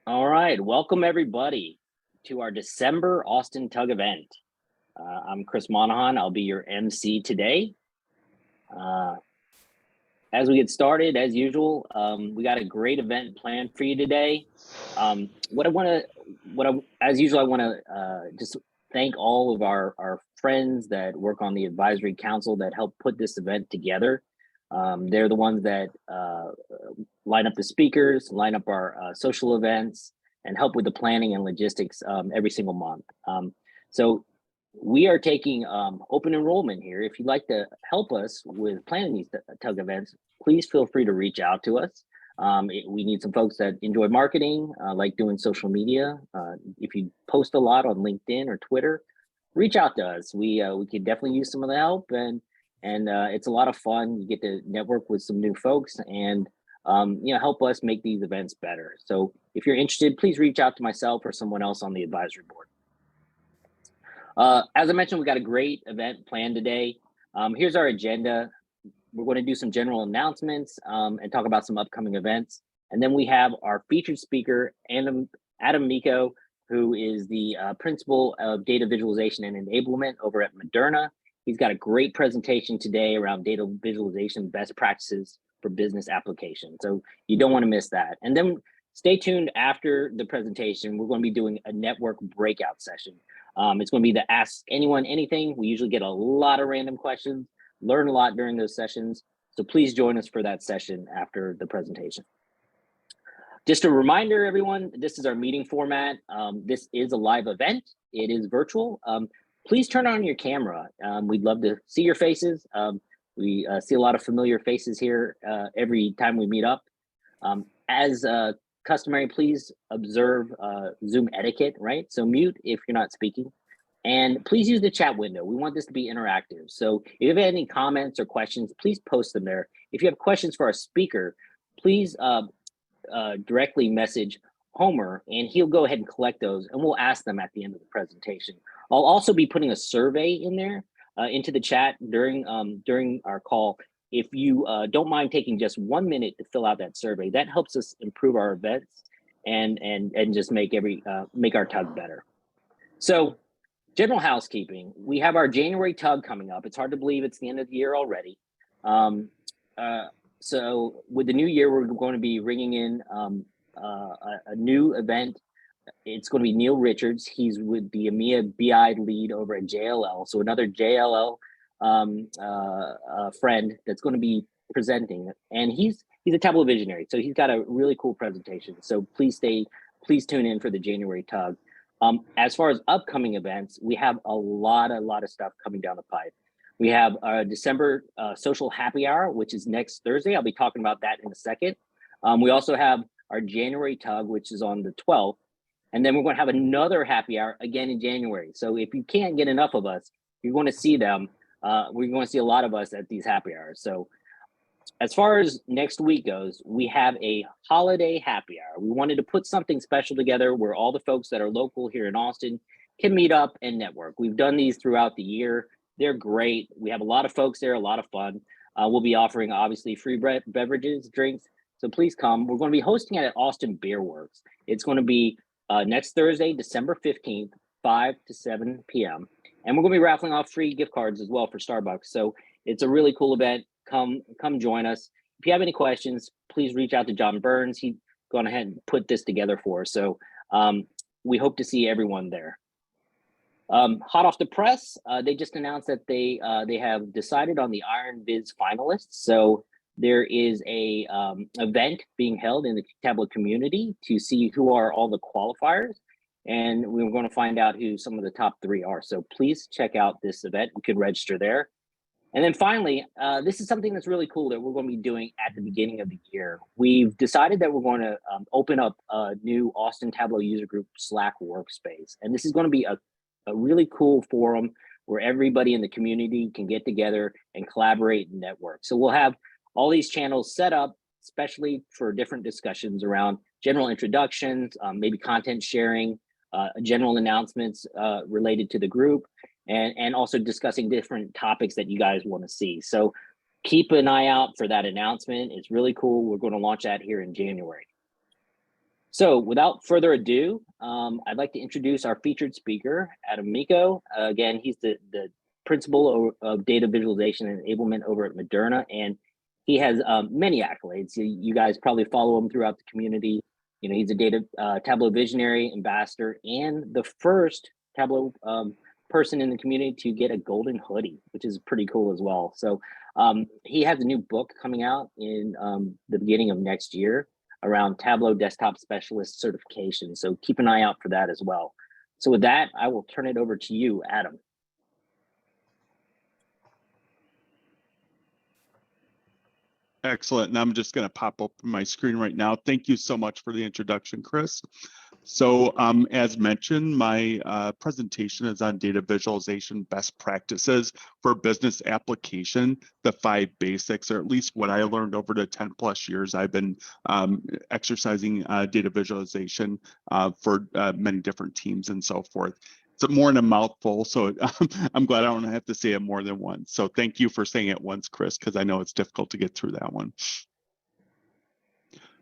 All right, welcome everybody to our December Austin Tug event. I'm Chris Monahan. I'll be your MC today. As we get started, as usual, we got a great event planned for you today. As usual, I want to just thank all of our friends that work on the advisory council that help put this event together. They're the ones that line up the speakers, line up our social events, and help with the planning and logistics every single month. So we are taking open enrollment here. If you'd like to help us with planning these tug events, please feel free to reach out to us. We need some folks that enjoy marketing, like doing social media. If you post a lot on LinkedIn or Twitter, reach out to us. We could definitely use some of the help, and it's a lot of fun. You get to network with some new folks and help us make these events better. So if you're interested, please reach out to myself or someone else on the advisory board. As I mentioned, we got a great event planned today. Here's our agenda. We're going to do some general announcements and talk about some upcoming events. And then we have our featured speaker, Adam Mico, who is the principal of data visualization and enablement over at Moderna. He's got a great presentation today around data visualization best practices for business application. So you don't want to miss that. And then stay tuned after the presentation. We're going to be doing a network breakout session. It's going to be the Ask Anyone Anything. We usually get a lot of random questions, learn a lot during those sessions. So please join us for that session after the presentation. Just a reminder, everyone, this is our meeting format. This is a live event. It is virtual. Please turn on your camera. We'd love to see your faces. We see a lot of familiar faces here every time we meet up. As customary, please observe Zoom etiquette, right? So mute if you're not speaking. And please use the chat window. We want this to be interactive. So if you have any comments or questions, please post them there. If you have questions for our speaker, please directly message Homer and he'll go ahead and collect those and we'll ask them at the end of the presentation. I'll also be putting a survey in there into the chat during our call. If you don't mind taking just 1 minute to fill out that survey, that helps us improve our events and just make our tug better. So general housekeeping, we have our January tug coming up. It's hard to believe it's the end of the year already. So with the new year, we're going to be bringing in a new event. It's going to be Neil Richards. He's with the EMEA BI lead over at JLL. So another JLL friend that's going to be presenting, and he's a Tableau visionary. So he's got a really cool presentation. So please tune in for the January tug. As far as upcoming events, we have a lot of stuff coming down the pipe. We have our December social happy hour, which is next Thursday. I'll be talking about that in a second. We also have our January tug, which is on the 12th. And then we're going to have another happy hour again in January. So if you can't get enough of us, you're going to see them. We're going to see a lot of us at these happy hours. So as far as next week goes, we have a holiday happy hour. We wanted to put something special together where all the folks that are local here in Austin can meet up and network. We've done these throughout the year. They're great. We have a lot of folks there, a lot of fun. We'll be offering, obviously, free beverages, drinks. So please come. We're going to be hosting it at Austin Beer Works. It's going to be next Thursday, December 15th, 5 to 7 p.m. And we're going to be raffling off free gift cards as well for Starbucks. So it's a really cool event. Come join us. If you have any questions, please reach out to John Burns. He's gone ahead and put this together for us. So we hope to see everyone there. Hot off the press, they just announced that they have decided on the Iron Viz finalists. So there is a event being held in the Tableau community to see who are all the qualifiers. And we're going to find out who some of the top 3 are. So please check out this event. You can register there. And then finally, this is something that's really cool that we're going to be doing at the beginning of the year. We've decided that we're going to open up a new Austin Tableau user group Slack workspace. And this is going to be a really cool forum where everybody in the community can get together and collaborate and network. So we'll have all these channels set up, especially for different discussions around general introductions, maybe content sharing, general announcements related to the group, and also discussing different topics that you guys want to see. So keep an eye out for that announcement. It's really cool. We're going to launch that here in January. So without further ado, I'd like to introduce our featured speaker, Adam Mico. Again, he's the principal of data visualization and enablement over at Moderna, and he has many accolades. You guys probably follow him throughout the community. You know, he's a data Tableau visionary, ambassador, and the first Tableau person in the community to get a golden hoodie, which is pretty cool as well. So he has a new book coming out in the beginning of next year around Tableau Desktop Specialist certification. So keep an eye out for that as well. So with that, I will turn it over to you, Adam. Excellent. And I'm just going to pop up my screen right now. Thank you so much for the introduction, Chris. So as mentioned, my presentation is on data visualization best practices for business application, the 5 basics, or at least what I learned over the 10 plus years I've been exercising data visualization for many different teams and so forth. It's more in a mouthful, so I'm glad I don't have to say it more than once. So thank you for saying it once, Chris, because I know it's difficult to get through that one.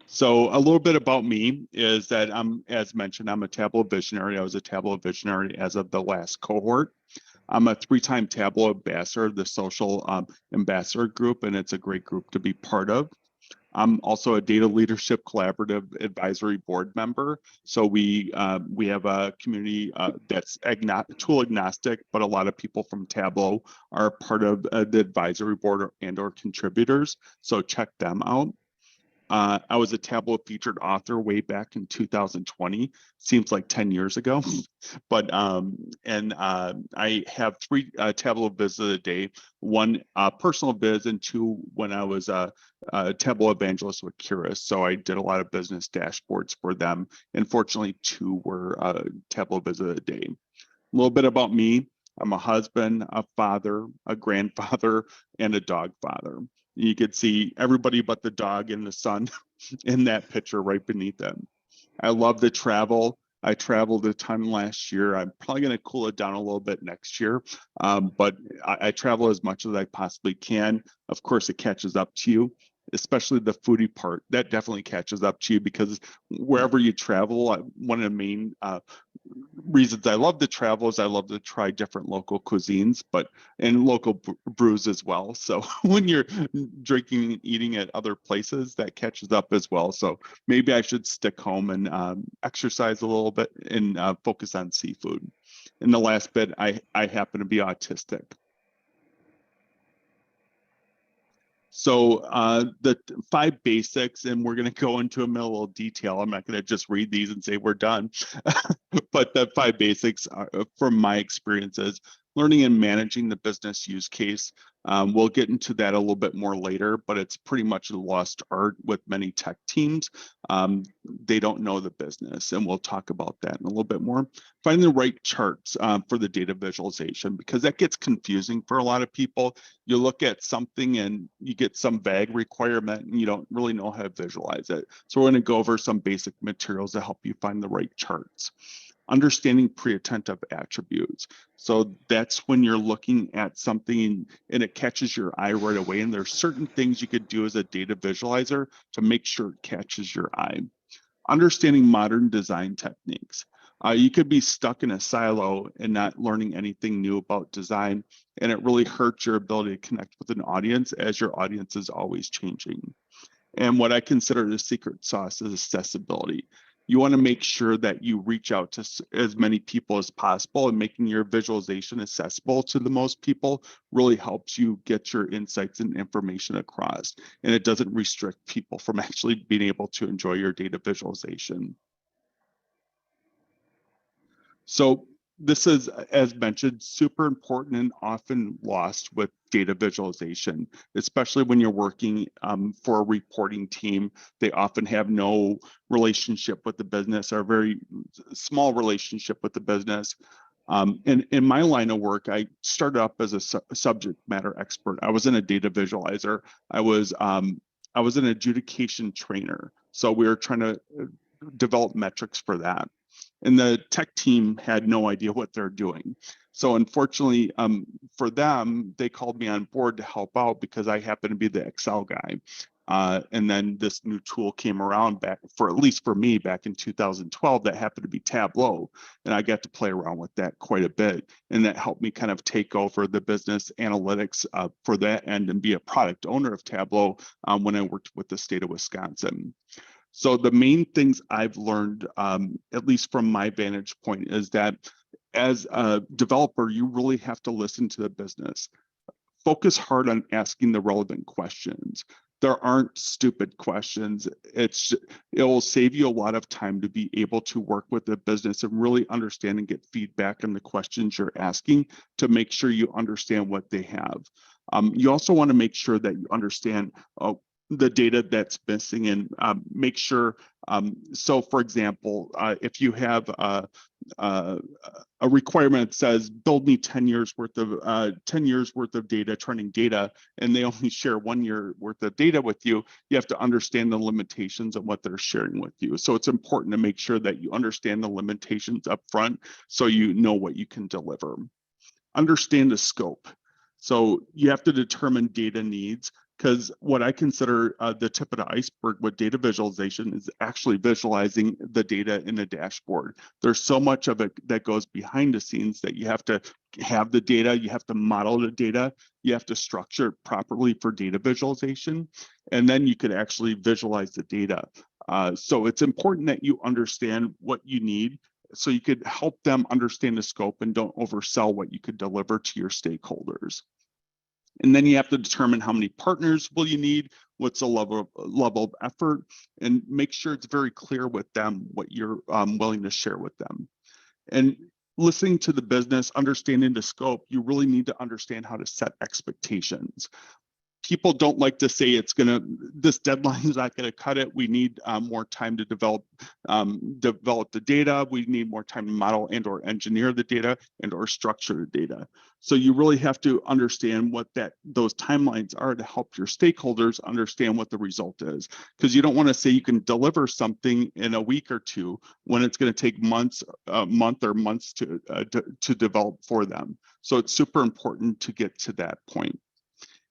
So a little bit about me is that as mentioned, I'm a Tableau visionary. I was a Tableau visionary as of the last cohort. I'm a 3-time Tableau ambassador of the social ambassador group, and it's a great group to be part of. I'm also a data leadership collaborative advisory board member. So we have a community that's tool agnostic, but a lot of people from Tableau are part of the advisory board and/or contributors. So check them out. I was a Tableau featured author way back in 2020. Seems like 10 years ago, but I have 3 Tableau vids a day, 1 personal viz and 2 when I was a Tableau evangelist with Curious. So I did a lot of business dashboards for them. And fortunately, 2 were Tableau vids a day. A little bit about me. I'm a husband, a father, a grandfather, and a dog father. You could see everybody but the dog and the son in that picture right beneath them. I love to travel. I traveled a ton last year. I'm probably going to cool it down a little bit next year, but I travel as much as I possibly can. Of course, it catches up to you, especially the foodie part. That definitely catches up to you because wherever you travel, one of the main reasons I love to travel is I love to try different local cuisines, and local brews as well. So when you're drinking and eating at other places, that catches up as well. So maybe I should stick home and exercise a little bit and focus on seafood. And the last bit, I happen to be autistic. So the 5 basics, and we're going to go into them in a little detail. I'm not going to just read these and say we're done. But the 5 basics are, from my experiences, learning and managing the business use case. We'll get into that a little bit more later, but it's pretty much a lost art with many tech teams. They don't know the business, and we'll talk about that in a little bit more. Finding the right charts for the data visualization, because that gets confusing for a lot of people. You look at something and you get some vague requirement and you don't really know how to visualize it. So we're going to go over some basic materials to help you find the right charts. Understanding preattentive attributes. So that's when you're looking at something and it catches your eye right away. And there's certain things you could do as a data visualizer to make sure it catches your eye. Understanding modern design techniques. You could be stuck in a silo and not learning anything new about design, and it really hurts your ability to connect with an audience as your audience is always changing. And what I consider the secret sauce is accessibility. You want to make sure that you reach out to as many people as possible, and making your visualization accessible to the most people really helps you get your insights and information across. And it doesn't restrict people from actually being able to enjoy your data visualization. So this is, as mentioned, super important and often lost with data visualization, especially when you're working for a reporting team. They often have no relationship with the business, or a very small relationship with the business. In my line of work, I started up as a subject matter expert. I wasn't a data visualizer. I was an adjudication trainer. So we were trying to develop metrics for that. And the tech team had no idea what they're doing. So unfortunately, for them, they called me on board to help out because I happen to be the Excel guy. And then this new tool came around back for, at least for me, back in 2012, that happened to be Tableau. And I got to play around with that quite a bit. And that helped me kind of take over the business analytics for that end and be a product owner of Tableau when I worked with the state of Wisconsin. So the main things I've learned, at least from my vantage point, is that as a developer, you really have to listen to the business. Focus hard on asking the relevant questions. There aren't stupid questions. It will save you a lot of time to be able to work with the business and really understand and get feedback on the questions you're asking to make sure you understand what they have. You also want to make sure that you understand the data that's missing and make sure. So for example, if you have a requirement that says build me 10 years worth of data, training data, and they only share 1 year worth of data with you, you have to understand the limitations of what they're sharing with you. So it's important to make sure that you understand the limitations up front so you know what you can deliver. Understand the scope. So you have to determine data needs, because what I consider the tip of the iceberg with data visualization is actually visualizing the data in a dashboard. There's so much of it that goes behind the scenes that you have to have the data, you have to model the data, you have to structure it properly for data visualization, and then you could actually visualize the data. So it's important that you understand what you need so you could help them understand the scope and don't oversell what you could deliver to your stakeholders. And then you have to determine how many partners will you need, what's the level of effort, and make sure it's very clear with them what you're willing to share with them. And listening to the business, understanding the scope, you really need to understand how to set expectations. People don't like to say this deadline is not going to cut it. We need more time to develop the data. We need more time to model and or engineer the data and or structure the data. So you really have to understand what those timelines are to help your stakeholders understand what the result is. Because you don't want to say you can deliver something in a week or two when it's going to take months, a month or months to develop for them. So it's super important to get to that point.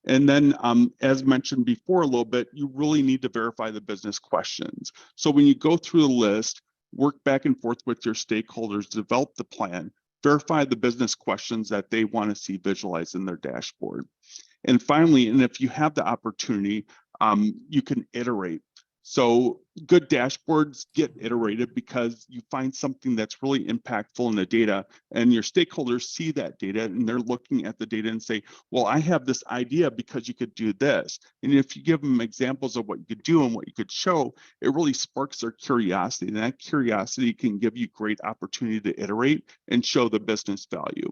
And then, as mentioned before a little bit, you really need to verify the business questions. So when you go through the list, work back and forth with your stakeholders, develop the plan, verify the business questions that they want to see visualized in their dashboard. And finally, and if you have the opportunity, you can iterate. So good dashboards get iterated because you find something that's really impactful in the data and your stakeholders see that data and they're looking at the data and say, well, I have this idea because you could do this. And if you give them examples of what you could do and what you could show, it really sparks their curiosity. And that curiosity can give you great opportunity to iterate and show the business value.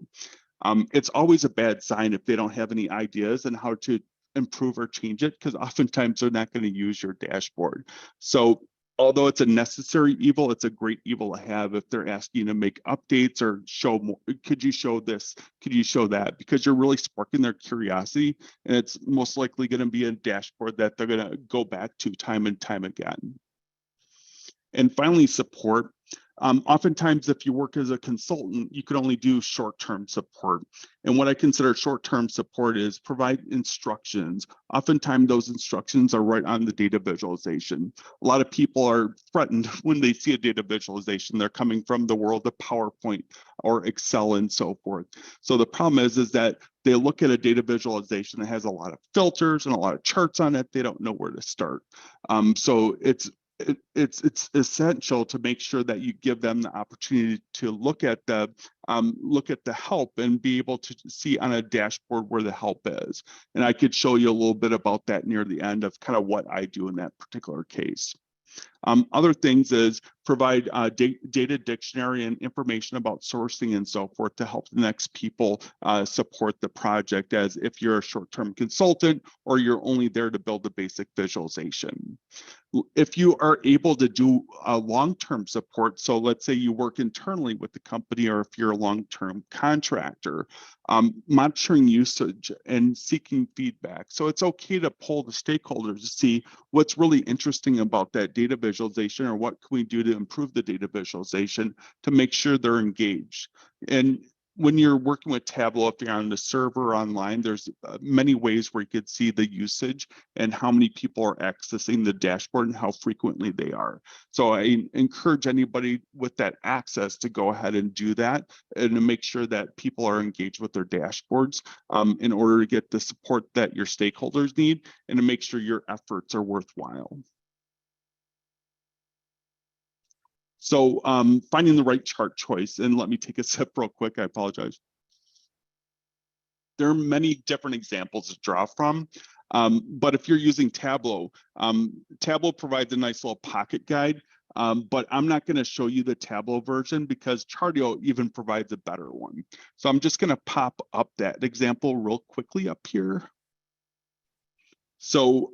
It's always a bad sign if they don't have any ideas on how to improve or change it, because oftentimes they're not going to use your dashboard. So although it's a necessary evil, it's a great evil to have if they're asking you to make updates or show more. Could you show this? Could you show that? Because you're really sparking their curiosity, and it's most likely going to be a dashboard that they're going to go back to time and time again. And finally, support. Oftentimes, if you work as a consultant, you can only do short-term support. And what I consider short-term support is provide instructions. Oftentimes, those instructions are right on the data visualization. A lot of people are threatened when they see a data visualization. They're coming from the world of PowerPoint or Excel and so forth. So the problem is that they look at a data visualization that has a lot of filters and a lot of charts on it. They don't know where to start. So it's essential to make sure that you give them the opportunity to look at the help and be able to see on a dashboard where the help is. And I could show you a little bit about that near the end of kind of what I do in that particular case. Other things is provide data dictionary and information about sourcing and so forth to help the next people support the project, as if you're a short-term consultant or you're only there to build a basic visualization. If you are able to do a long-term support, so let's say you work internally with the company, or if you're a long-term contractor, monitoring usage and seeking feedback. So it's okay to poll the stakeholders to see what's really interesting about that data visualization, or what can we do to improve the data visualization to make sure they're engaged. And when you're working with Tableau, if you're on the server online, there's many ways where you could see the usage and how many people are accessing the dashboard and how frequently they are. So I encourage anybody with that access to go ahead and do that and to make sure that people are engaged with their dashboards in order to get the support that your stakeholders need and to make sure your efforts are worthwhile. So finding the right chart choice, and let me take a sip real quick, I apologize. There are many different examples to draw from, but if you're using Tableau, Tableau provides a nice little pocket guide, but I'm not going to show you the Tableau version because Chartio even provides a better one. So I'm just going to pop up that example real quickly up here. So,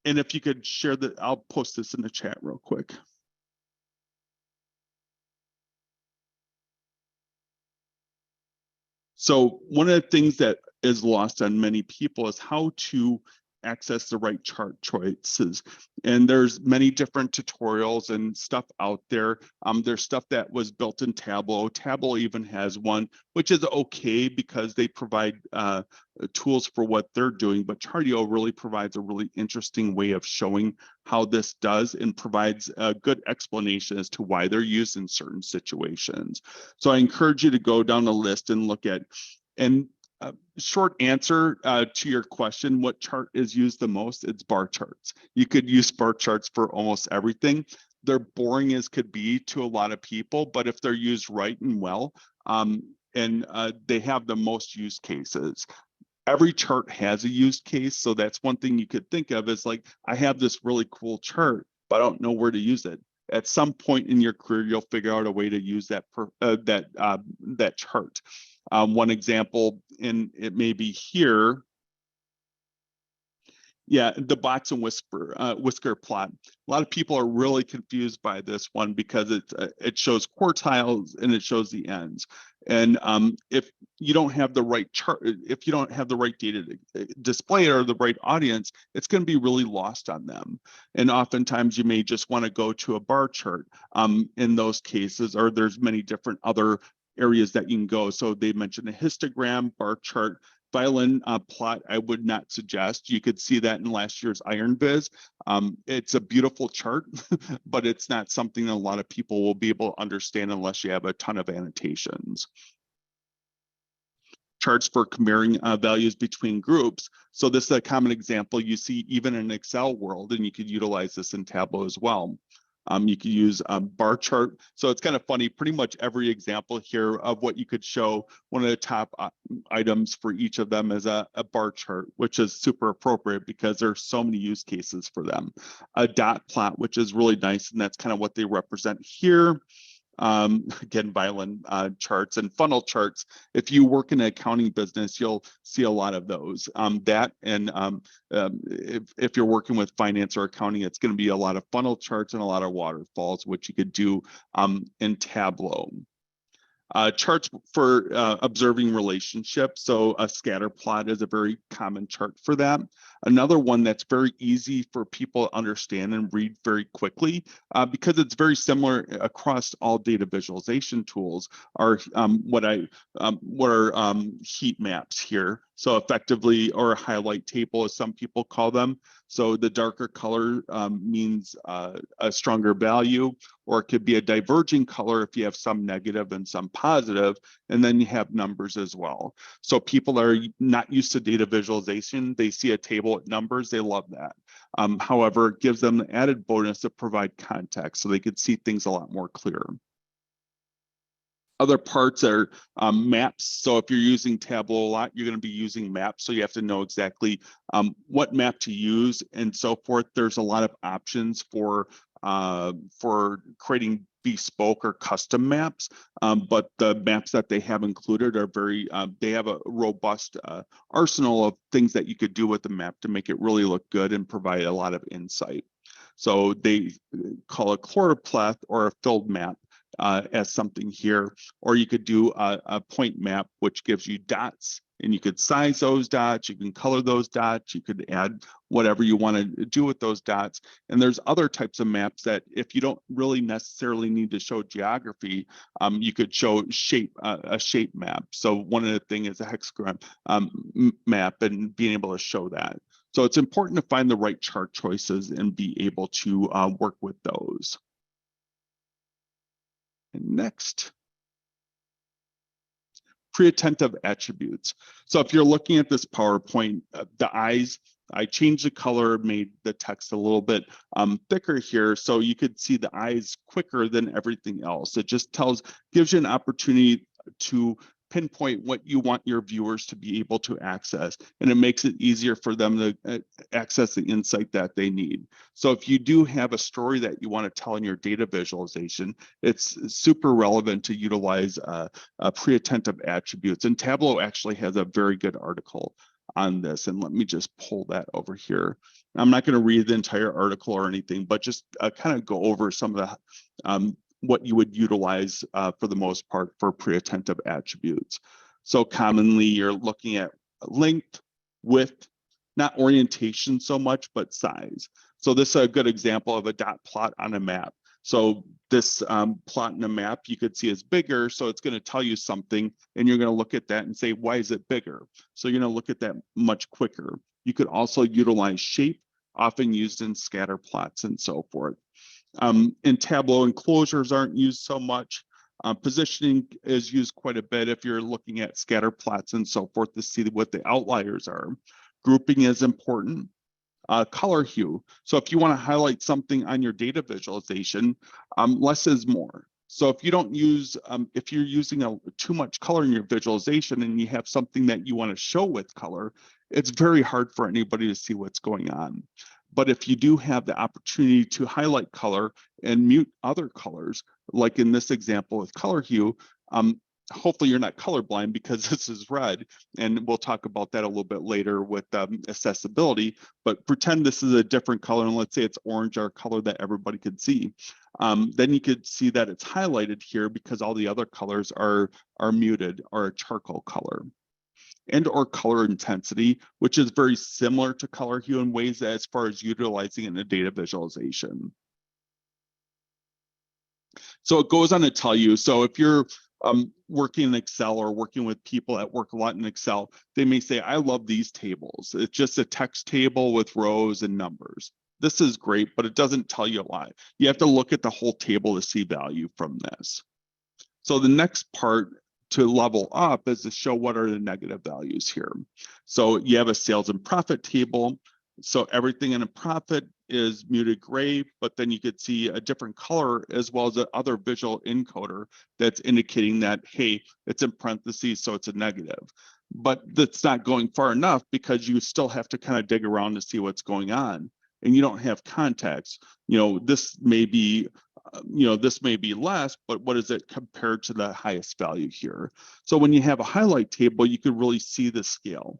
and if you could share that, I'll post this in the chat real quick. So one of the things that is lost on many people is how to access the right chart choices. And there's many different tutorials and stuff out there. There's stuff that was built in Tableau. Tableau even has one, which is okay because they provide tools for what they're doing, but Chartio really provides a really interesting way of showing how this does and provides a good explanation as to why they're used in certain situations. So I encourage you to go down the list and look at, and short answer to your question, what chart is used the most? It's bar charts. You could use bar charts for almost everything. They're boring as could be to a lot of people, but if they're used right and well, they have the most use cases. Every chart has a use case, so that's one thing you could think of is like, I have this really cool chart, but I don't know where to use it. At some point in your career, you'll figure out a way to use that that chart. One example, and it may be here. Yeah, the box and whisker plot. A lot of people are really confused by this one because it shows quartiles and it shows the ends. And if you don't have the right chart, if you don't have the right data to display it or the right audience, it's going to be really lost on them. And oftentimes you may just want to go to a bar chart in those cases, or there's many different other areas that you can go. So they mentioned a histogram, bar chart, violin plot. I would not suggest. You could see that in last year's Iron Viz. It's a beautiful chart, but it's not something that a lot of people will be able to understand unless you have a ton of annotations. Charts for comparing values between groups. So this is a common example you see even in Excel world, and you could utilize this in Tableau as well. You could use a bar chart. So it's kind of funny, pretty much every example here of what you could show, one of the top items for each of them is a bar chart, which is super appropriate because there's so many use cases for them. A dot plot, which is really nice, and that's kind of what they represent here. Again, violin charts and funnel charts. If you work in an accounting business, you'll see a lot of those. If you're working with finance or accounting, it's going to be a lot of funnel charts and a lot of waterfalls, which you could do in Tableau. Charts for observing relationships. So a scatter plot is a very common chart for that. Another one that's very easy for people to understand and read very quickly because it's very similar across all data visualization tools are what are heat maps here. So effectively, or a highlight table as some people call them. So the darker color means a stronger value, or it could be a diverging color if you have some negative and some positive, and then you have numbers as well. So people are not used to data visualization. They see a table with numbers, they love that. However, it gives them the added bonus to provide context so they could see things a lot more clear. Other parts are maps. So if you're using Tableau a lot, you're going to be using maps. So you have to know exactly what map to use and so forth. There's a lot of options for creating bespoke or custom maps, but the maps that they have included are very, they have a robust arsenal of things that you could do with the map to make it really look good and provide a lot of insight. So they call a chloropleth or a filled map. as something here, or you could do a point map, which gives you dots, and you could size those dots, you can color those dots, you could add whatever you want to do with those dots. And there's other types of maps that if you don't really necessarily need to show geography, you could show shape, a shape map. So one of the things is a hexagram map and being able to show that. So it's important to find the right chart choices and be able to work with those. And next, preattentive attributes. So if you're looking at this PowerPoint, the eyes, I changed the color, made the text a little bit thicker here, so you could see the eyes quicker than everything else. It just gives you an opportunity to pinpoint what you want your viewers to be able to access, and it makes it easier for them to access the insight that they need. So if you do have a story that you want to tell in your data visualization, it's super relevant to utilize preattentive attributes, and Tableau actually has a very good article on this, and let me just pull that over here. I'm not going to read the entire article or anything, but just kind of go over some of the what you would utilize for the most part for preattentive attributes. So commonly you're looking at length, width, not orientation so much, but size. So this is a good example of a dot plot on a map. So this plot in a map you could see is bigger, so it's going to tell you something, and you're going to look at that and say, why is it bigger? So you're going to look at that much quicker. You could also utilize shape, often used in scatter plots and so forth. In Tableau, enclosures aren't used so much. Positioning is used quite a bit if you're looking at scatter plots and so forth to see what the outliers are. Grouping is important. Color hue. So if you want to highlight something on your data visualization, less is more. So if you don't use, if you're using too much color in your visualization and you have something that you want to show with color, it's very hard for anybody to see what's going on. But if you do have the opportunity to highlight color and mute other colors, like in this example with color hue, hopefully you're not colorblind because this is red, and we'll talk about that a little bit later with accessibility, but pretend this is a different color, and let's say it's orange, or a color that everybody could see. Then you could see that it's highlighted here because all the other colors are muted, or a charcoal color. And or color intensity, which is very similar to color hue in ways as far as utilizing it in a data visualization. So it goes on to tell you, so if you're working in Excel or working with people that work a lot in Excel, they may say, I love these tables. It's just a text table with rows and numbers. This is great, but it doesn't tell you a lot. You have to look at the whole table to see value from this. So the next part to level up is to show what are the negative values here. So you have a sales and profit table. So everything in a profit is muted gray, but then you could see a different color as well as another visual encoder that's indicating that, hey, it's in parentheses, so it's a negative. But that's not going far enough because you still have to kind of dig around to see what's going on. And you don't have context. You know, this may be this may be less, but what is it compared to the highest value here? So when you have a highlight table, you could really see the scale.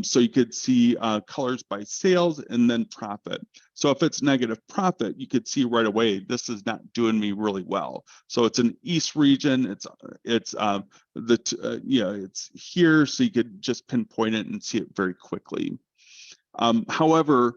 So you could see colors by sales and then profit. So if it's negative profit, you could see right away, this is not doing me really well. So it's an East region, it's here, so you could just pinpoint it and see it very quickly. However,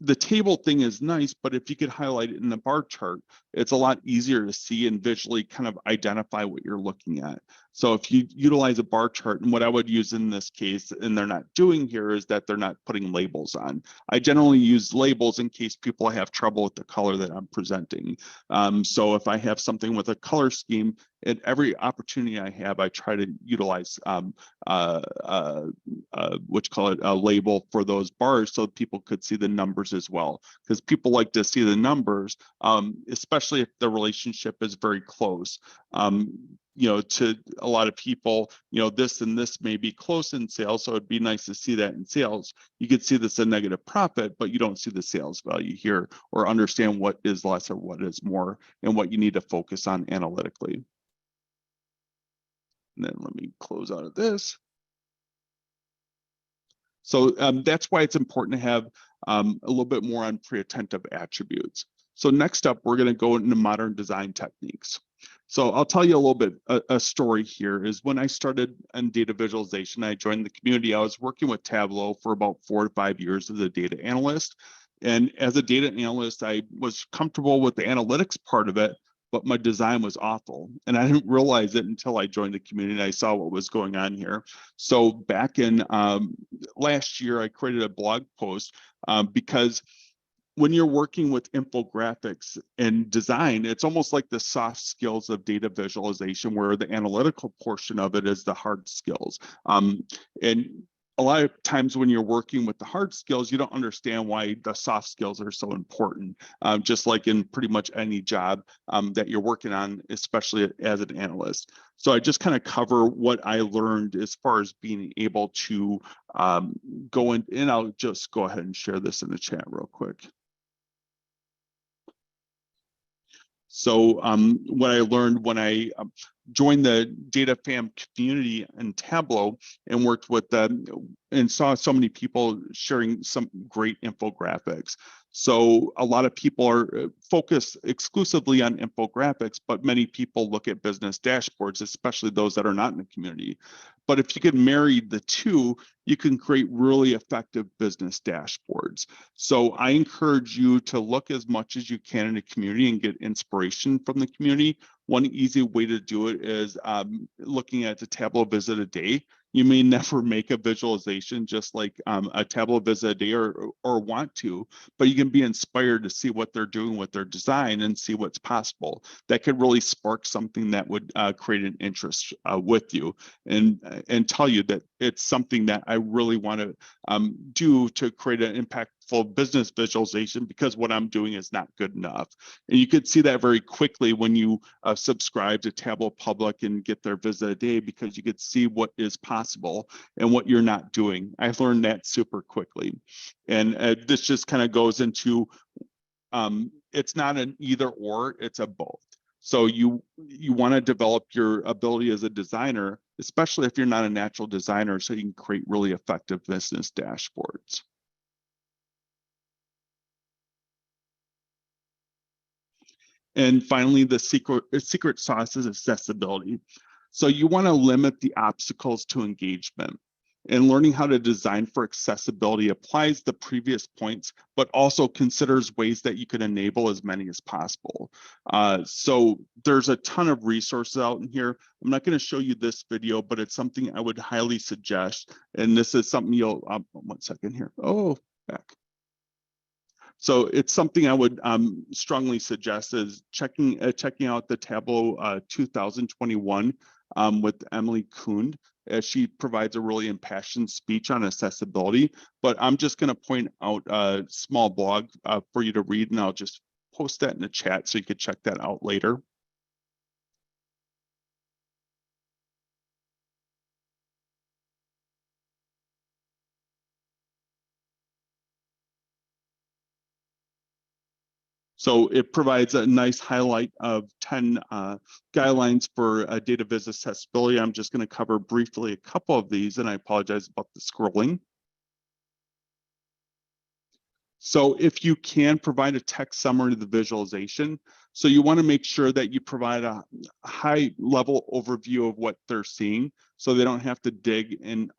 the table thing is nice, but if you could highlight it in the bar chart, it's a lot easier to see and visually kind of identify what you're looking at. So if you utilize a bar chart, and what I would use in this case, and they're not doing here, is that they're not putting labels on. I generally use labels in case people have trouble with the color that I'm presenting. So if I have something with a color scheme, at every opportunity I have, I try to utilize what you call it, a label for those bars so people could see the numbers as well. Because people like to see the numbers, especially if the relationship is very close. To a lot of people, this and this may be close in sales, so it'd be nice to see that in sales. You could see this a negative profit, but you don't see the sales value here or understand what is less or what is more and what you need to focus on analytically. And then let me close out of this. So that's why it's important to have a little bit more on preattentive attributes. So next up, we're going to go into modern design techniques. So I'll tell you a little bit, a story here is when I started in data visualization, I joined the community. I was working with Tableau for about 4 to 5 years as a data analyst. And as a data analyst, I was comfortable with the analytics part of it, but my design was awful. And I didn't realize it until I joined the community and I saw what was going on here. So back in last year, I created a blog post because when you're working with infographics and design, it's almost like the soft skills of data visualization, where the analytical portion of it is the hard skills. And a lot of times when you're working with the hard skills, you don't understand why the soft skills are so important, just like in pretty much any job that you're working on, especially as an analyst. So I just kind of cover what I learned as far as being able to go in, and I'll just go ahead and share this in the chat real quick. So what I learned when I joined the data fam community in Tableau and worked with them and saw so many people sharing some great infographics. So a lot of people are focused exclusively on infographics, but many people look at business dashboards, especially those that are not in the community. But if you can marry the two, you can create really effective business dashboards. So I encourage you to look as much as you can in the community and get inspiration from the community. One easy way to do it is looking at the Tableau visit a day. You may never make a visualization just like a Tableau visit a day or want to, but you can be inspired to see what they're doing with their design and see what's possible. That could really spark something that would create an interest with you and tell you that it's something that I really want to do to create an impactful business visualization, because what I'm doing is not good enough. And you could see that very quickly when you subscribe to Tableau Public and get their visit a day, because you could see what is possible and what you're not doing. I've learned that super quickly. And this just kind of goes into, it's not an either or, it's a both. So you want to develop your ability as a designer, especially if you're not a natural designer, so you can create really effective business dashboards. And finally, the secret sauce is accessibility. So you want to limit the obstacles to engagement. And learning how to design for accessibility applies the previous points, but also considers ways that you can enable as many as possible. So there's a ton of resources out in here. I'm not going to show you this video, but it's something I would highly suggest. And this is something you'll, 1 second here. Oh, back. So it's something I would strongly suggest is checking out the Tableau 2021 with Emily Kund. She provides a really impassioned speech on accessibility, but I'm just going to point out a small blog for you to read, and I'll just post that in the chat so you could check that out later. So it provides a nice highlight of 10 guidelines for data viz accessibility. I'm just going to cover briefly a couple of these, and I apologize about the scrolling. So if you can provide a text summary of the visualization, so you want to make sure that you provide a high level overview of what they're seeing, so they don't have to dig and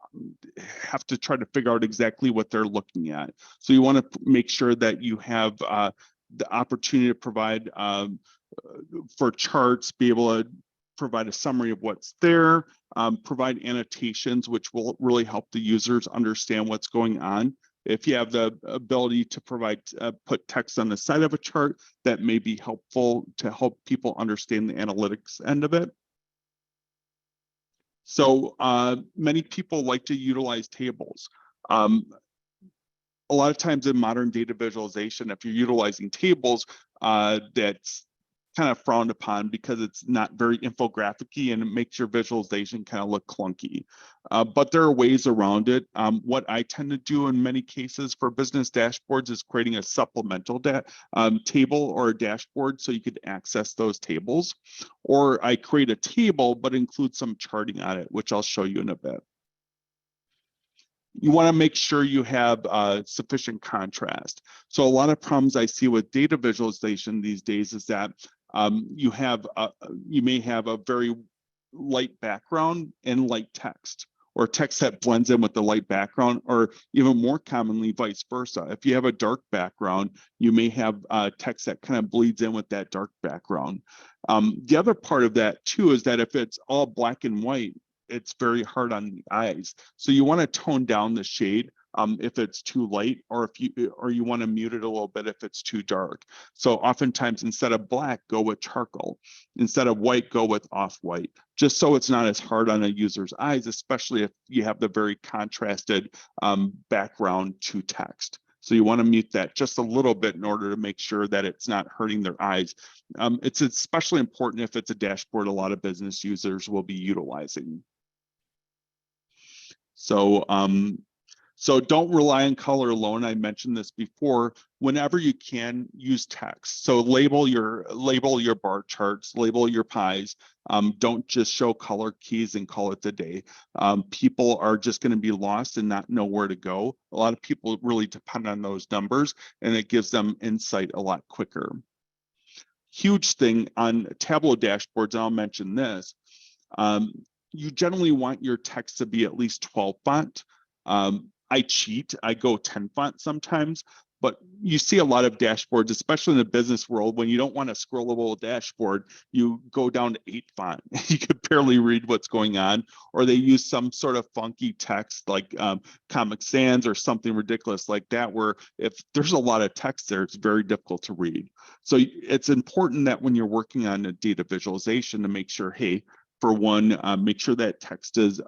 have to try to figure out exactly what they're looking at. So you want to make sure that you have the opportunity to provide for charts, be able to provide a summary of what's there, provide annotations, which will really help the users understand what's going on. If you have the ability to provide, put text on the side of a chart, that may be helpful to help people understand the analytics end of it. So many people like to utilize tables. A lot of times in modern data visualization, if you're utilizing tables, that's kind of frowned upon because it's not very infographic-y and it makes your visualization kind of look clunky. But there are ways around it. What I tend to do in many cases for business dashboards is creating a supplemental table or a dashboard so you could access those tables. Or I create a table but include some charting on it, which I'll show you in a bit. You want to make sure you have sufficient contrast. So a lot of problems I see with data visualization these days is that You may have a very light background and light text, or text that blends in with the light background, or even more commonly, vice versa. If you have a dark background, you may have text that kind of bleeds in with that dark background. The other part of that too is that if it's all black and white, it's very hard on the eyes. So you want to tone down the shade if it's too light, or you want to mute it a little bit if it's too dark. So oftentimes, instead of black, go with charcoal. Instead of white, go with off-white, just so it's not as hard on a user's eyes, especially if you have the very contrasted background to text. So you want to mute that just a little bit in order to make sure that it's not hurting their eyes. It's especially important if it's a dashboard a lot of business users will be utilizing. So don't rely on color alone. I mentioned this before. Whenever you can, use text. So label your bar charts, label your pies. Don't just show color keys and call it the day. People are just going to be lost and not know where to go. A lot of people really depend on those numbers, and it gives them insight a lot quicker. Huge thing on Tableau dashboards, and I'll mention this. You generally want your text to be at least 12 font. I cheat, I go 10 font sometimes, but you see a lot of dashboards, especially in the business world, when you don't want a scrollable dashboard, you go down to 8 font. You can barely read what's going on, or they use some sort of funky text like Comic Sans or something ridiculous like that, where if there's a lot of text there, it's very difficult to read. So it's important that when you're working on a data visualization to make sure, hey, for one, make sure that text is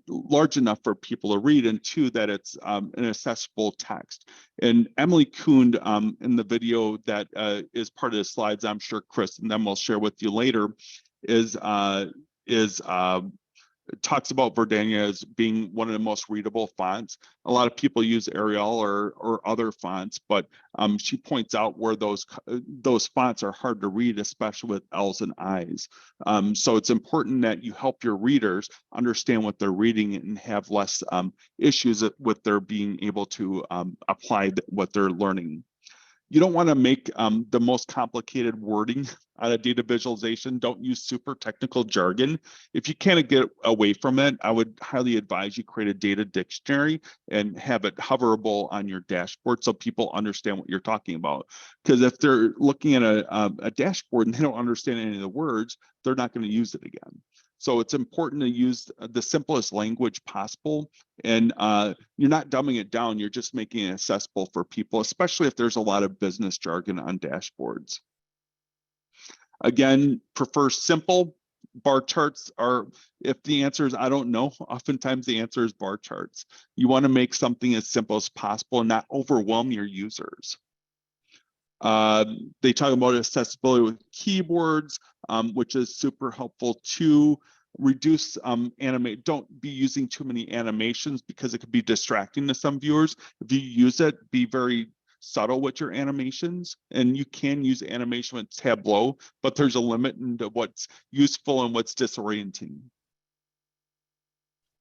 large enough for people to read, and two, that it's an accessible text. And Emily Kuhn, in the video that is part of the slides, I'm sure Chris and them will share with you later, talks about Moderna as being one of the most readable fonts. A lot of people use Arial or other fonts, but she points out where those fonts are hard to read, especially with L's and I's. So it's important that you help your readers understand what they're reading and have less issues with their being able to apply what they're learning. You don't want to make the most complicated wording out of data visualization. Don't use super technical jargon. If you can't get away from it, I would highly advise you create a data dictionary and have it hoverable on your dashboard so people understand what you're talking about. Because if they're looking at a dashboard and they don't understand any of the words, they're not going to use it again. So it's important to use the simplest language possible, and you're not dumbing it down, you're just making it accessible for people, especially if there's a lot of business jargon on dashboards. Again, prefer simple. Bar charts are, if the answer is I don't know, oftentimes the answer is bar charts. You want to make something as simple as possible and not overwhelm your users. They talk about accessibility with keywords, which is super helpful too. Reduce animate. Don't be using too many animations because it could be distracting to some viewers. If you use it, be very subtle with your animations, and you can use animation with Tableau, but there's a limit into what's useful and what's disorienting.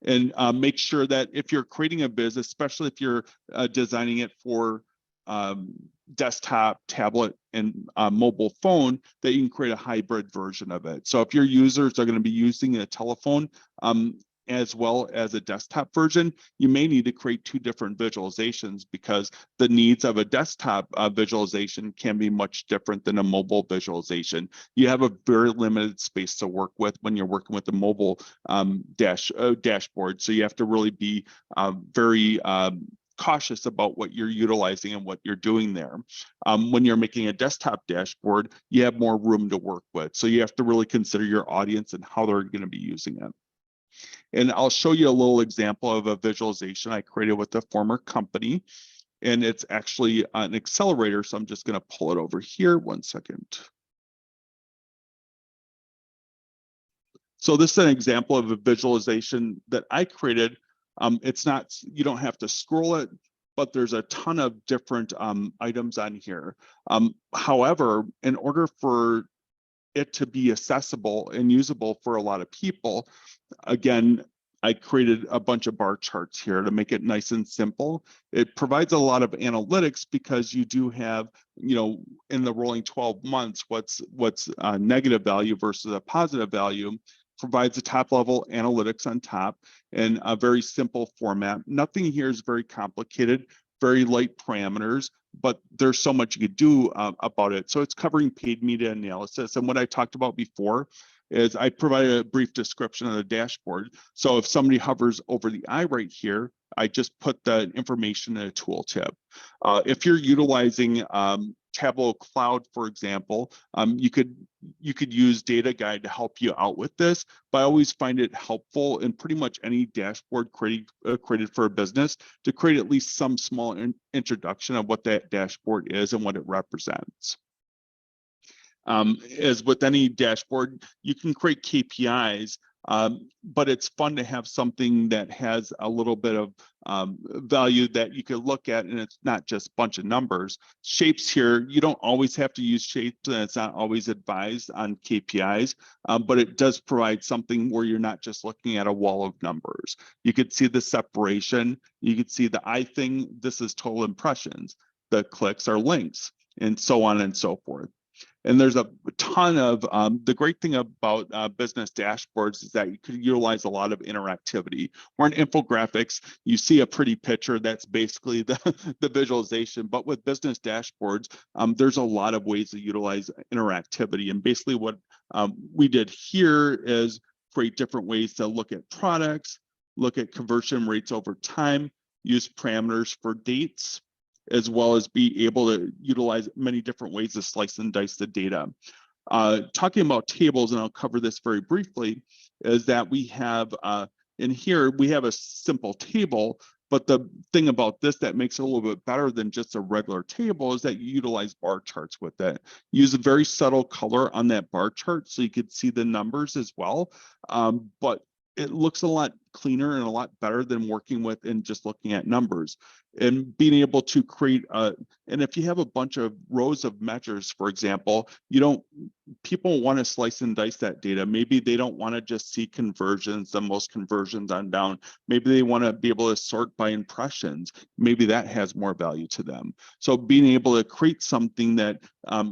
And make sure that if you're creating a biz, especially if you're designing it for desktop, tablet, and mobile phone, that you can create a hybrid version of it. So if your users are going to be using a telephone as well as a desktop version, you may need to create 2 different visualizations because the needs of a desktop visualization can be much different than a mobile visualization. You have a very limited space to work with when you're working with the mobile dashboard. So you have to really be very cautious about what you're utilizing and what you're doing there. When you're making a desktop dashboard, you have more room to work with. So you have to really consider your audience and how they're going to be using it. And I'll show you a little example of a visualization I created with a former company. And it's actually an accelerator. So I'm just going to pull it over here. 1 second. So this is an example of a visualization that I created. It's not, you don't have to scroll it, but there's a ton of different items on here. However, in order for it to be accessible and usable for a lot of people, again, I created a bunch of bar charts here to make it nice and simple. It provides a lot of analytics because you do have, in the rolling 12 months, what's a negative value versus a positive value. Provides a top level analytics on top in a very simple format. Nothing here is very complicated, very light parameters, but there's so much you could do about it. So it's covering paid media analysis. And what I talked about before is I provided a brief description of the dashboard. So if somebody hovers over the eye right here, I just put the information in a tooltip. If you're utilizing Tableau Cloud, for example, you could use Data Guide to help you out with this, but I always find it helpful in pretty much any dashboard created for a business to create at least some small introduction of what that dashboard is and what it represents. As with any dashboard, you can create KPIs, but it's fun to have something that has a little bit of value that you could look at, and it's not just a bunch of numbers. Shapes here, you don't always have to use shapes, and it's not always advised on KPIs, but it does provide something where you're not just looking at a wall of numbers. You could see the separation, you could see the eye thing, this is total impressions, the clicks are links, and so on and so forth. And there's a ton of, the great thing about business dashboards is that you could utilize a lot of interactivity. Where in infographics, you see a pretty picture, that's basically the visualization. But with business dashboards, there's a lot of ways to utilize interactivity. And basically what we did here is create different ways to look at products, look at conversion rates over time, use parameters for dates, as well as be able to utilize many different ways to slice and dice the data. Talking about tables, and I'll cover this very briefly, is that we have in here, we have a simple table, but the thing about this that makes it a little bit better than just a regular table is that you utilize bar charts with it. Use a very subtle color on that bar chart so you could see the numbers as well, but it looks a lot cleaner and a lot better than working with and just looking at numbers. And being able to create and if you have a bunch of rows of measures, for example, people want to slice and dice that data. Maybe they don't want to just see conversions, the most conversions on down. Maybe they want to be able to sort by impressions. Maybe that has more value to them. So being able to create something that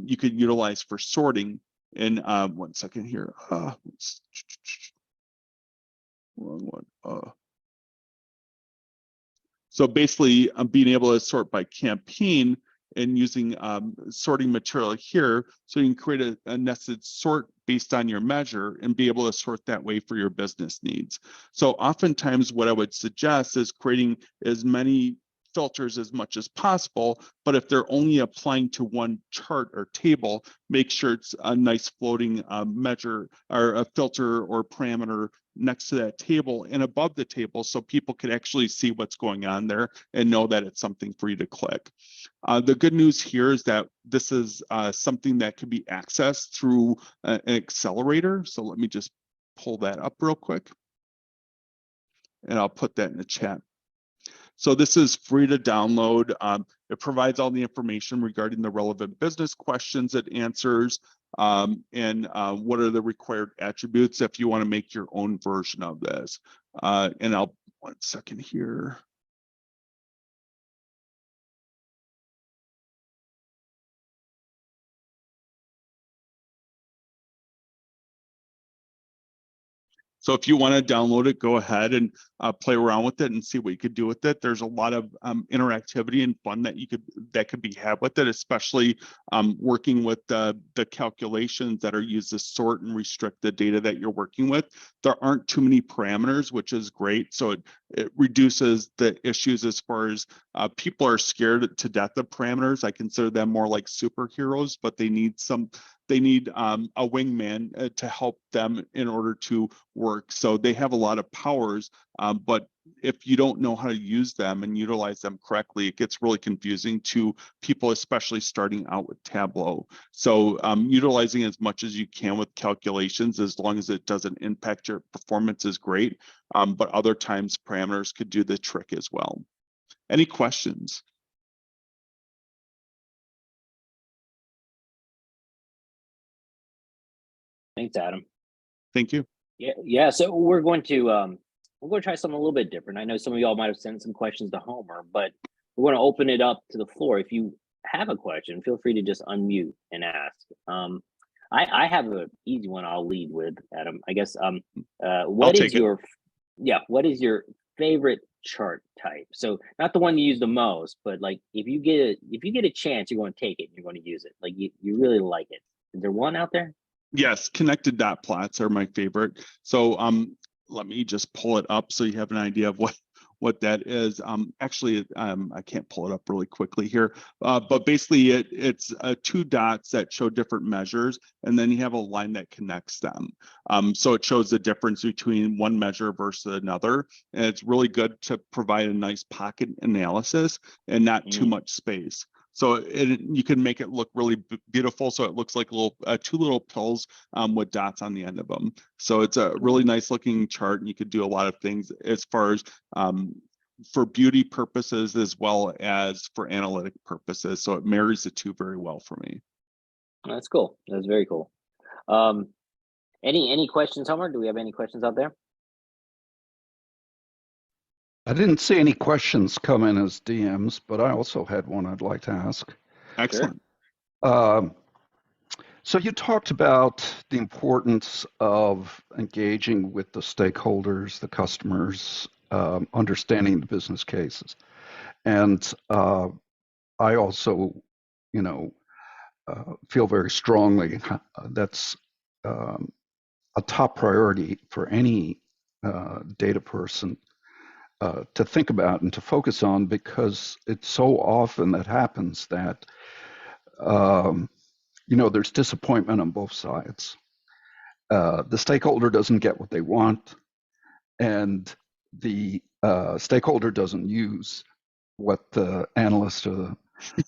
you could utilize for sorting. And 1 second here. Wrong one. So basically, being able to sort by campaign and using sorting material here, so you can create a nested sort based on your measure and be able to sort that way for your business needs. So oftentimes what I would suggest is creating as many filters as much as possible, but if they're only applying to one chart or table, make sure it's a nice floating measure or a filter or parameter next to that table and above the table so people can actually see what's going on there and know that it's something for you to click. The good news here is that this is something that can be accessed through an accelerator. So let me just pull that up real quick and I'll put that in the chat. So this is free to download. It provides all the information regarding the relevant business questions it answers and what are the required attributes if you want to make your own version of this. And I'll, 1 second here. So if you want to download it, go ahead and play around with it and see what you could do with it. There's a lot of interactivity and fun that could be had with it, especially working with the calculations that are used to sort and restrict the data that you're working with. There aren't too many parameters, which is great. So it reduces the issues as far as people are scared to death of parameters. I consider them more like superheroes, but they need a wingman to help them in order to work. So they have a lot of powers, but if you don't know how to use them and utilize them correctly, it gets really confusing to people, especially starting out with Tableau. So utilizing as much as you can with calculations, as long as it doesn't impact your performance, is great. But other times parameters could do the trick as well. Any questions? Thanks, Adam. Thank you. Yeah. So we're going to we're going to try something a little bit different. I know some of y'all might have sent some questions to Homer, but we're going to open it up to the floor. If you have a question, feel free to just unmute and ask. I have an easy one I'll lead with, Adam. I guess what is your favorite chart type? So not the one you use the most, but like if you get a chance, you're going to take it and you're going to use it. Like you really like it. Is there one out there? Yes, connected dot plots are my favorite. So let me just pull it up so you have an idea of what that is. Actually, I can't pull it up really quickly here, but basically it's two dots that show different measures, and then you have a line that connects them. So it shows the difference between one measure versus another, and it's really good to provide a nice pocket analysis and not too much space. So you can make it look really beautiful. So it looks like two little pills with dots on the end of them. So it's a really nice looking chart, and you could do a lot of things as far as for beauty purposes as well as for analytic purposes. So it marries the two very well for me. That's cool. That's very cool. Any questions, Homer? Do we have any questions out there? I didn't see any questions come in as DMs, but I also had one I'd like to ask. Excellent. So you talked about the importance of engaging with the stakeholders, the customers, understanding the business cases. And I also, feel very strongly that's a top priority for any data person to think about and to focus on, because it's so often that happens that there's disappointment on both sides. The stakeholder doesn't get what they want, and the stakeholder doesn't use what the analyst or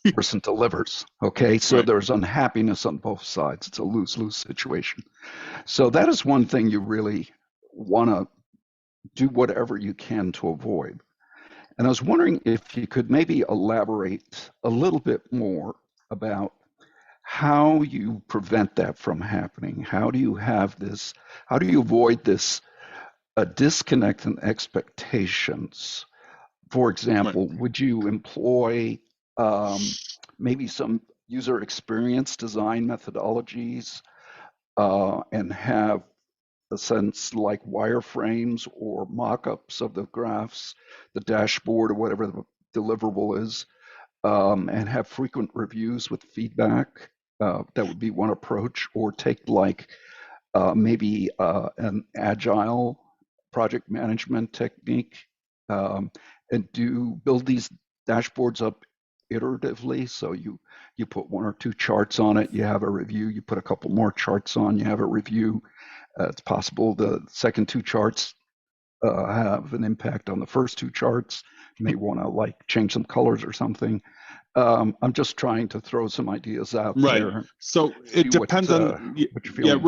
the person delivers. Okay, so Right. There's unhappiness on both sides. It's a lose-lose situation. So that is one thing you really want to do whatever you can to avoid. And I was wondering if you could maybe elaborate a little bit more about how you prevent that from happening. How do you avoid this disconnect in expectations? For example, would you employ maybe some user experience design methodologies and have a sense like wireframes or mock-ups of the graphs, the dashboard, or whatever the deliverable is, and have frequent reviews with feedback? That would be one approach. Or take like maybe an agile project management technique and build these dashboards up iteratively. So you put one or two charts on it, you have a review, you put a couple more charts on, you have a review. It's possible the second two charts have an impact on the first two charts. You may want to like change some colors or something. I'm just trying to throw some ideas out there. So it depends it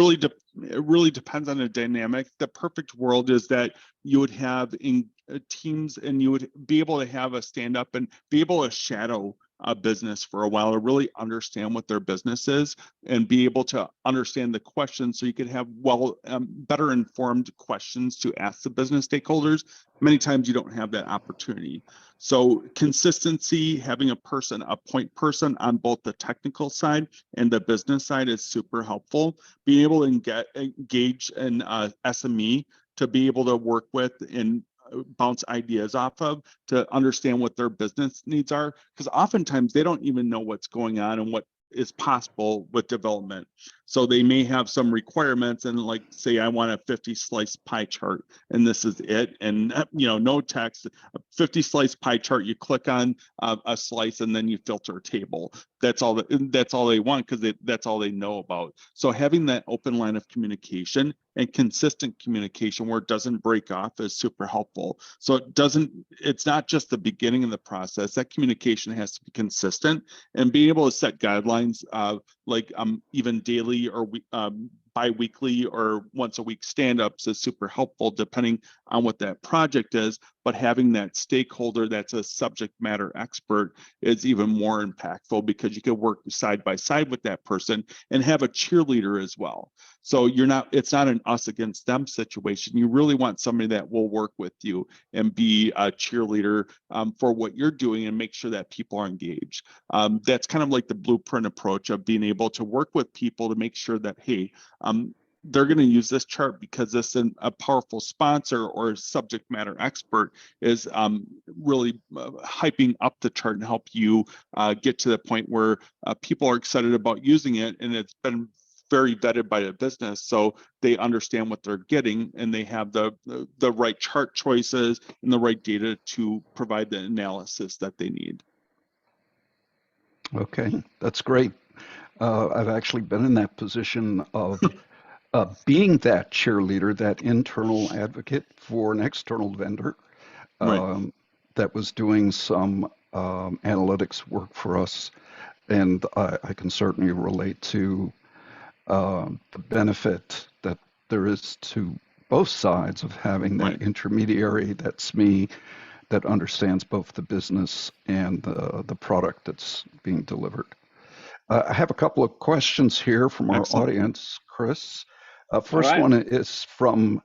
really depends on the dynamic. The perfect world is that you would have in teams, and you would be able to have a stand up and be able to shadow a business for a while to really understand what their business is and be able to understand the questions, so you could have better informed questions to ask the business stakeholders. Many times you don't have that opportunity. So consistency, having a point person on both the technical side and the business side is super helpful. Being able to engage an SME to be able to work with and bounce ideas off of, to understand what their business needs are, because oftentimes they don't even know what's going on and what is possible with development. So they may have some requirements, and like say I want a 50 slice pie chart and this is it, and no text, a 50 slice pie chart, you click on a slice and then you filter a table. That's all they want, because that's all they know about. So having that open line of communication and consistent communication where it doesn't break off is super helpful. So it's not just the beginning of the process. That communication has to be consistent, and being able to set guidelines like even daily or bi-weekly or once a week stand-ups is super helpful depending on what that project is, but having that stakeholder that's a subject matter expert is even more impactful because you can work side by side with that person and have a cheerleader as well. So it's not an us against them situation. You really want somebody that will work with you and be a cheerleader for what you're doing and make sure that people are engaged. That's kind of like the blueprint approach of being able to work with people to make sure that, hey, they're going to use this chart because this a powerful sponsor or subject matter expert is really hyping up the chart and help you get to the point where people are excited about using it, and it's been very vetted by the business, so they understand what they're getting and they have the right chart choices and the right data to provide the analysis that they need. Okay, that's great. I've actually been in that position of being that cheerleader, that internal advocate for an external vendor Right. that was doing some analytics work for us. And I can certainly relate to the benefit that there is to both sides of having that Right. intermediary, that's me, that understands both the business and the product that's being delivered. I have a couple of questions here from our Excellent. audience, Chris. First right. one is from,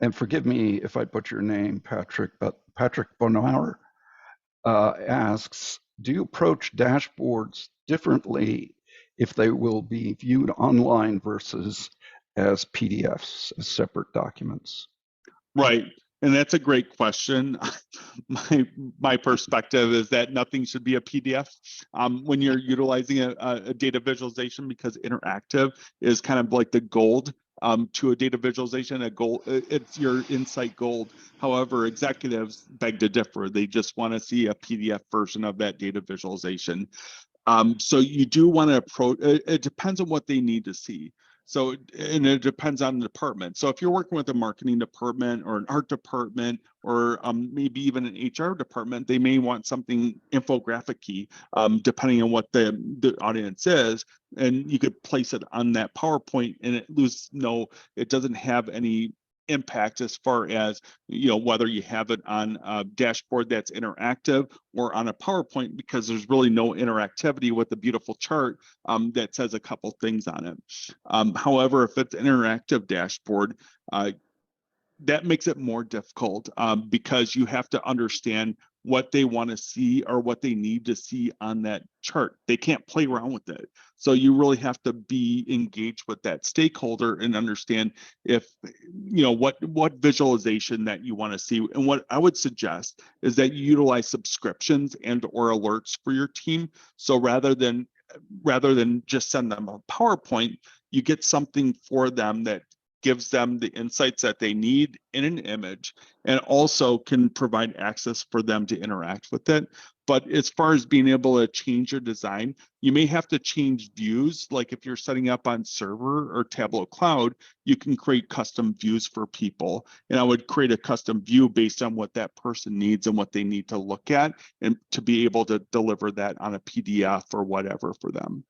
and forgive me if I butcher your name, Patrick, but Patrick Bonauer asks, do you approach dashboards differently if they will be viewed online versus as PDFs, as separate documents? Right. And that's a great question. My perspective is that nothing should be a PDF when you're utilizing a data visualization, because interactive is kind of like the gold to a data visualization. It's your insight gold. However, executives beg to differ. They just want to see a PDF version of that data visualization. So you do want to approach, it depends on what they need to see. So, and it depends on the department. So if you're working with a marketing department or an art department or maybe even an HR department, they may want something infographic-y, depending on what the audience is. And you could place it on that PowerPoint and it doesn't have any impact as far as, whether you have it on a dashboard that's interactive or on a PowerPoint, because there's really no interactivity with a beautiful chart that says a couple things on it. However, if it's an interactive dashboard, that makes it more difficult because you have to understand what they want to see or what they need to see on that chart. They can't play around with it. So you really have to be engaged with that stakeholder and understand if, what visualization that you want to see. And what I would suggest is that you utilize subscriptions and or alerts for your team. So rather than just send them a PowerPoint, you get something for them that gives them the insights that they need in an image and also can provide access for them to interact with it. But as far as being able to change your design, you may have to change views. Like if you're setting up on server or Tableau Cloud, you can create custom views for people. And I would create a custom view based on what that person needs and what they need to look at, and to be able to deliver that on a PDF or whatever for them.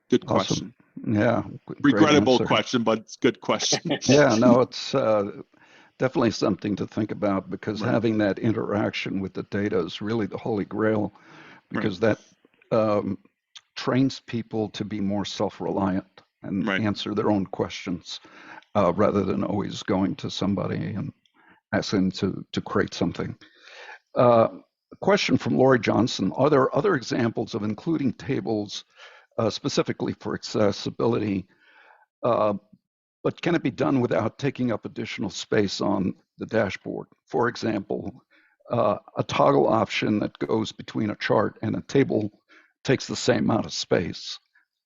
Good question. Awesome. Yeah. Regrettable question, but it's a good question. Yeah, no, it's definitely something to think about, because Right. having that interaction with the data is really the holy grail, because Right. that trains people to be more self-reliant and Right. answer their own questions rather than always going to somebody and asking to create something. A question from Lori Johnson: are there other examples of including tables specifically for accessibility, but can it be done without taking up additional space on the dashboard? For example, a toggle option that goes between a chart and a table takes the same amount of space,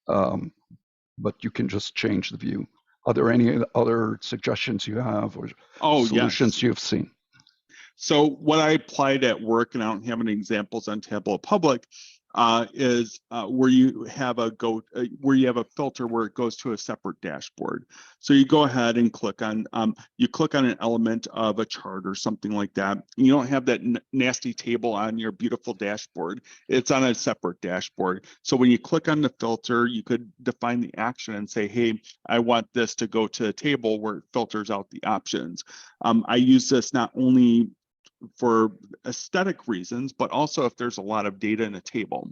but you can just change the view. Are there any other suggestions you have or solutions you've seen? So what I applied at work, and I don't have any examples on Tableau Public, is where you have a where you have a filter where it goes to a separate dashboard. So you go ahead and click on an element of a chart or something like that. You don't have that nasty table on your beautiful dashboard. It's on a separate dashboard. So when you click on the filter, you could define the action and say, hey, I want this to go to a table where it filters out the options. I use this not only for aesthetic reasons, but also if there's a lot of data in a table.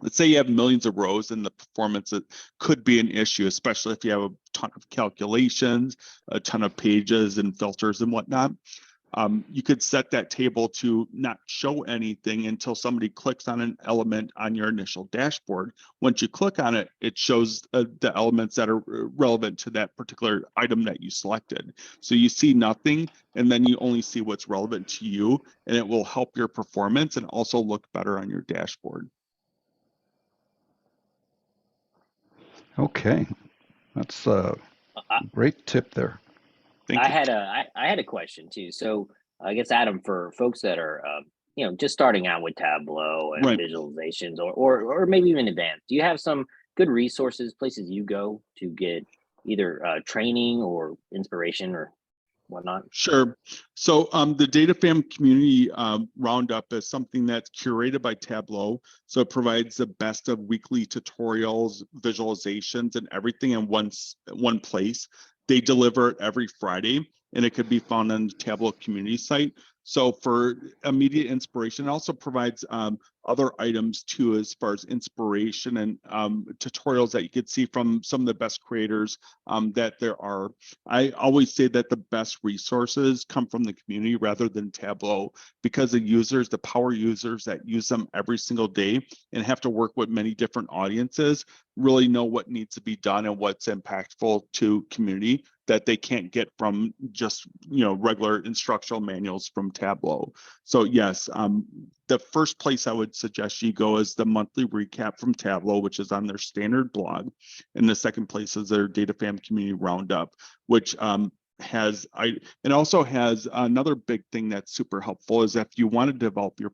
Let's say you have millions of rows and the performance could be an issue, especially if you have a ton of calculations, a ton of pages and filters and whatnot. You could set that table to not show anything until somebody clicks on an element on your initial dashboard. Once you click on it, it shows the elements that are relevant to that particular item that you selected. So you see nothing, and then you only see what's relevant to you, and it will help your performance and also look better on your dashboard. Okay, that's a great tip there. I had a question too. So I guess Adam, for folks that are just starting out with Tableau and visualizations, or maybe even advanced, do you have some good resources, places you go to get either training or inspiration or whatnot? Sure. So the DataFam community roundup is something that's curated by Tableau. So it provides the best of weekly tutorials, visualizations, and everything in one place. They deliver it every Friday, and it could be found on the Tableau community site. So for immediate inspiration, it also provides other items too, as far as inspiration and tutorials that you could see from some of the best creators that there are. I always say that the best resources come from the community rather than Tableau, because the power users that use them every single day and have to work with many different audiences really know what needs to be done and what's impactful to community that they can't get from just regular instructional manuals from Tableau. So yes, the first place I would suggest you go is the monthly recap from Tableau, which is on their standard blog, and the second place is their DataFam community roundup, which it also has another big thing that's super helpful is if you want to develop your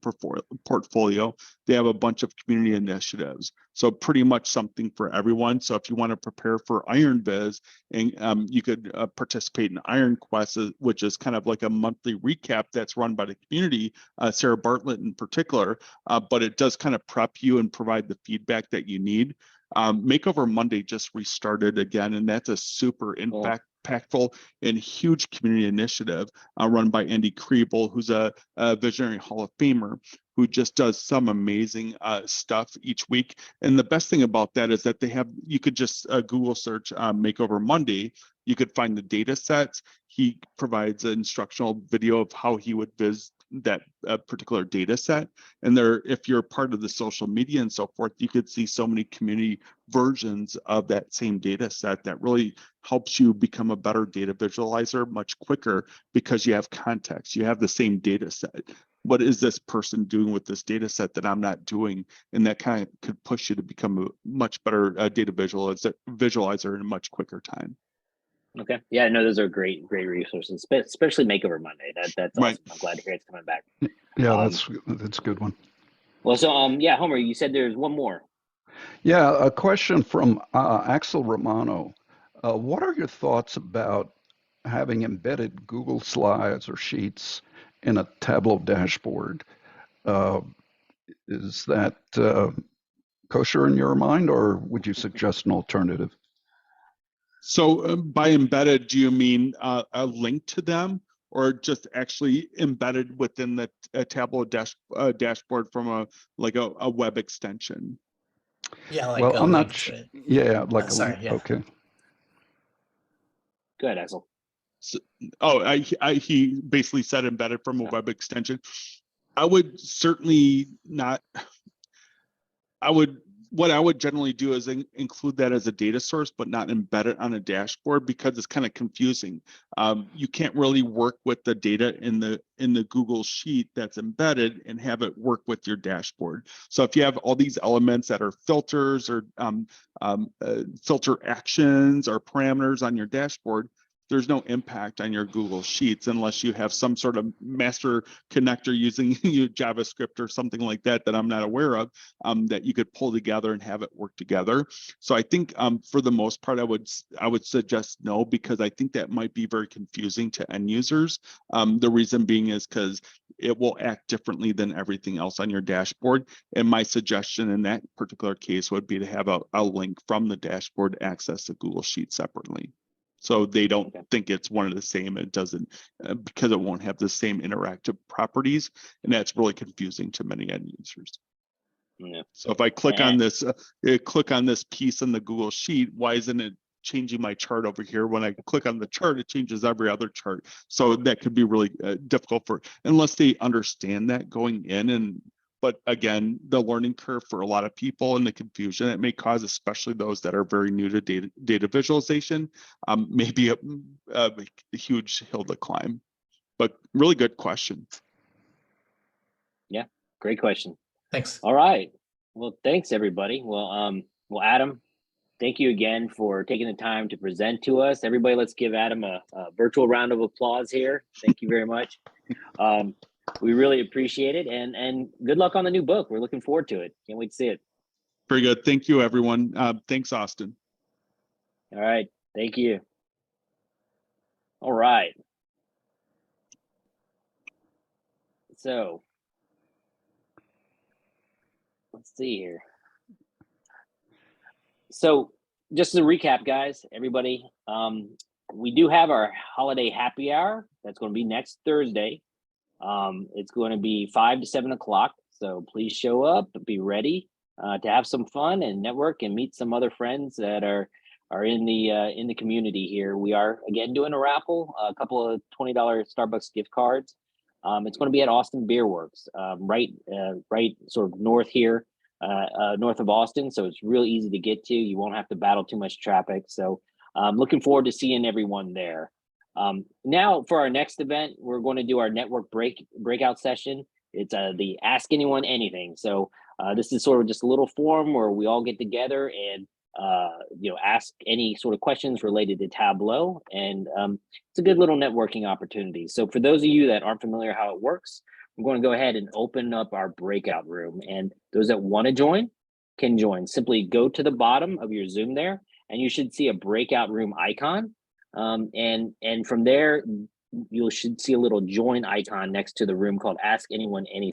portfolio, they have a bunch of community initiatives. So pretty much something for everyone. So if you want to prepare for Iron Viz, and you could participate in Iron Quest, which is kind of like a monthly recap that's run by the community, Sarah Bartlett in particular, but it does kind of prep you and provide the feedback that you need. Makeover Monday just restarted again, and that's a super impactful and huge community initiative run by Andy Kriebel, who's a Visionary Hall of Famer, who just does some amazing stuff each week. And the best thing about that is that you could just Google search Makeover Monday. You could find the data sets. He provides an instructional video of how he would viz that particular data set. And if you're part of the social media and so forth, you could see so many community versions of that same data set that really helps you become a better data visualizer much quicker, because you have context. You have the same data set. What is this person doing with this data set that I'm not doing? And that kind of could push you to become a much better data visualizer in a much quicker time. Okay. Yeah, no, those are great resources, especially Makeover Monday. That's awesome. I'm glad to hear it's coming back. Yeah, that's a good one. Well, so Homer, you said there's one more. Yeah, a question from Axel Romano. What are your thoughts about having embedded Google Slides or Sheets in a Tableau dashboard? Is that kosher in your mind, or would you suggest an alternative? So by embedded, do you mean a link to them, or just actually embedded within the Tableau dashboard from a web extension? Yeah, like well, a I'm link not. to it. Yeah, like a Sorry, link. yeah. Okay. Go ahead, Axel. So, he basically said embedded from a web extension. I would certainly not. What I would generally do is include that as a data source, but not embed it on a dashboard, because it's kind of confusing. You can't really work with the data in the Google Sheet that's embedded and have it work with your dashboard. So if you have all these elements that are filters or filter actions or parameters on your dashboard, there's no impact on your Google Sheets unless you have some sort of master connector using JavaScript or something like that I'm not aware of, that you could pull together and have it work together. So I think for the most part, I would suggest no, because I think that might be very confusing to end users. The reason being is because it will act differently than everything else on your dashboard. And my suggestion in that particular case would be to have a link from the dashboard to access the Google Sheet separately. So they don't think it's one of the same. It doesn't, because it won't have the same interactive properties. And that's really confusing to many end users. Yeah. So if I click on this, piece in the Google Sheet, why isn't it changing my chart over here? When I click on the chart, it changes every other chart. So that could be really difficult unless they understand that going in. But again, the learning curve for a lot of people and the confusion it may cause, especially those that are very new to data visualization, may be a huge hill to climb. But really good question. Yeah, great question. Thanks. All right. Well, thanks everybody. Well, Adam, thank you again for taking the time to present to us. Everybody, let's give Adam a virtual round of applause here. Thank you very much. We really appreciate it, and good luck on the new book. We're looking forward to it. Can't wait to see it. Very good. Thank you, everyone. Thanks, Austin. All right. Thank you. All right. So let's see here. So just as a recap, guys, everybody, we do have our holiday happy hour. That's going to be next Thursday. It's going to be 5 to 7 o'clock. So please show up, be ready to have some fun and network and meet some other friends that are in the community here. We are again doing a raffle, a couple of $20 Starbucks gift cards. It's going to be at Austin Beer Works, right sort of north here, north of Austin. So it's real easy to get to. You won't have to battle too much traffic. So looking forward to seeing everyone there. Now for our next event, we're going to do our network breakout session. It's the Ask Anyone Anything. So this is sort of just a little forum where we all get together and ask any sort of questions related to Tableau, and it's a good little networking opportunity. So for those of you that aren't familiar how it works, I'm going to go ahead and open up our breakout room, and those that want to join can join. Simply go to the bottom of your Zoom there, and you should see a breakout room icon, and from there you should see a little join icon next to the room called Ask Anyone Anything.